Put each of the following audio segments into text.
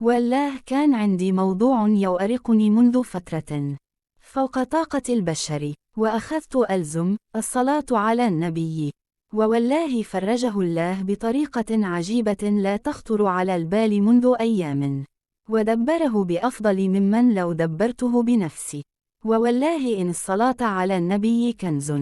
والله كان عندي موضوع يؤرقني منذ فترة فوق طاقة البشر، وأخذت ألزم الصلاة على النبي، ووالله فرجه الله بطريقة عجيبة لا تخطر على البال منذ أيام، ودبره بأفضل ممن لو دبرته بنفسي. ووالله إن الصلاة على النبي كنز،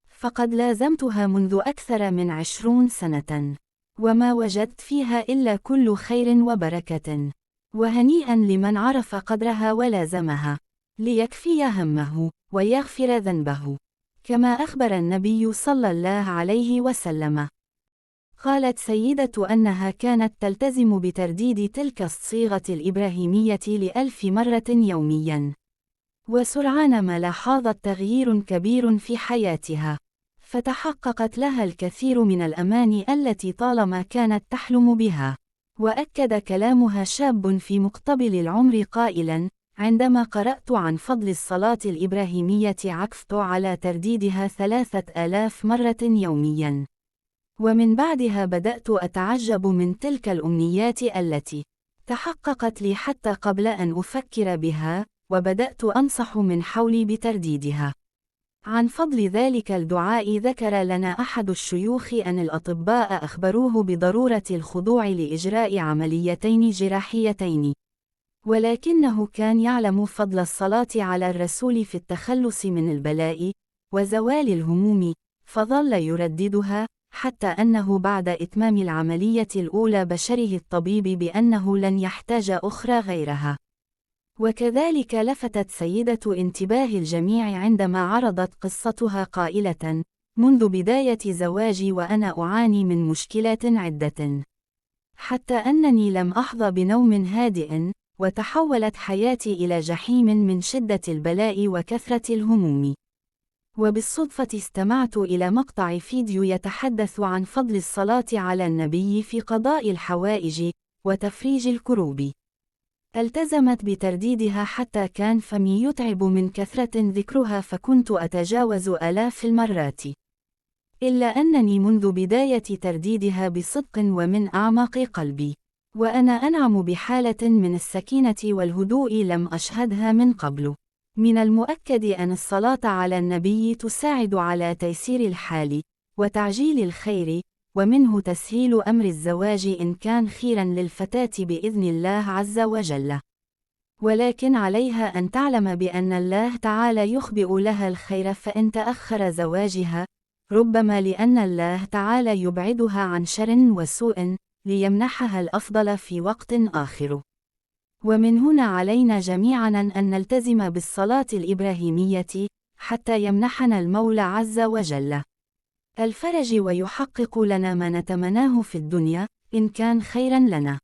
فقد لازمتها منذ أكثر من 20 سنة، وما وجدت فيها إلا كل خير وبركة، وهنيئا لمن عرف قدرها ولازمها، ليكفي همه ويغفر ذنبه، كما أخبر النبي صلى الله عليه وسلم. قالت سيدة أنها كانت تلتزم بترديد تلك الصيغة الإبراهيمية ل1000 مرة يوميا، وسرعان ما لاحظت تغيير كبير في حياتها، فتحققت لها الكثير من الأماني التي طالما كانت تحلم بها. وأكد كلامها شاب في مقتبل العمر قائلا: عندما قرأت عن فضل الصلاة الإبراهيمية عكفت على ترديدها 3000 مرة يوميا، ومن بعدها بدأت أتعجب من تلك الأمنيات التي تحققت لي حتى قبل أن أفكر بها، وبدأت أنصح من حولي بترديدها. عن فضل ذلك الدعاء ذكر لنا أحد الشيوخ أن الأطباء أخبروه بضرورة الخضوع لإجراء عمليتين جراحيتين، ولكنه كان يعلم فضل الصلاة على الرسول في التخلص من البلاء وزوال الهموم، فظل يرددها حتى أنه بعد إتمام العملية الأولى بشره الطبيب بأنه لن يحتاج أخرى غيرها. وكذلك لفتت سيدة انتباه الجميع عندما عرضت قصتها قائلة: منذ بداية زواجي وأنا أعاني من مشكلات عدة، حتى أنني لم أحظى بنوم هادئ، وتحولت حياتي إلى جحيم من شدة البلاء وكثرة الهموم. وبالصدفة استمعت إلى مقطع فيديو يتحدث عن فضل الصلاة على النبي في قضاء الحوائج وتفريج الكروب. التزمت بترديدها حتى كان فمي يتعب من كثرة ذكرها، فكنت أتجاوز آلاف المرات، إلا أنني منذ بداية ترديدها بصدق ومن أعماق قلبي وأنا أنعم بحالة من السكينة والهدوء لم أشهدها من قبل. من المؤكد أن الصلاة على النبي تساعد على تيسير الحال وتعجيل الخير، ومنه تسهيل أمر الزواج إن كان خيرا للفتاة بإذن الله عز وجل، ولكن عليها أن تعلم بأن الله تعالى يخبئ لها الخير فإن تأخر زواجها، ربما لأن الله تعالى يبعدها عن شر وسوء ليمنحها الأفضل في وقت آخر. ومن هنا علينا جميعا أن نلتزم بالصلاة الإبراهيمية حتى يمنحنا المولى عز وجل الفرج ويحقق لنا ما نتمناه في الدنيا إن كان خيرا لنا.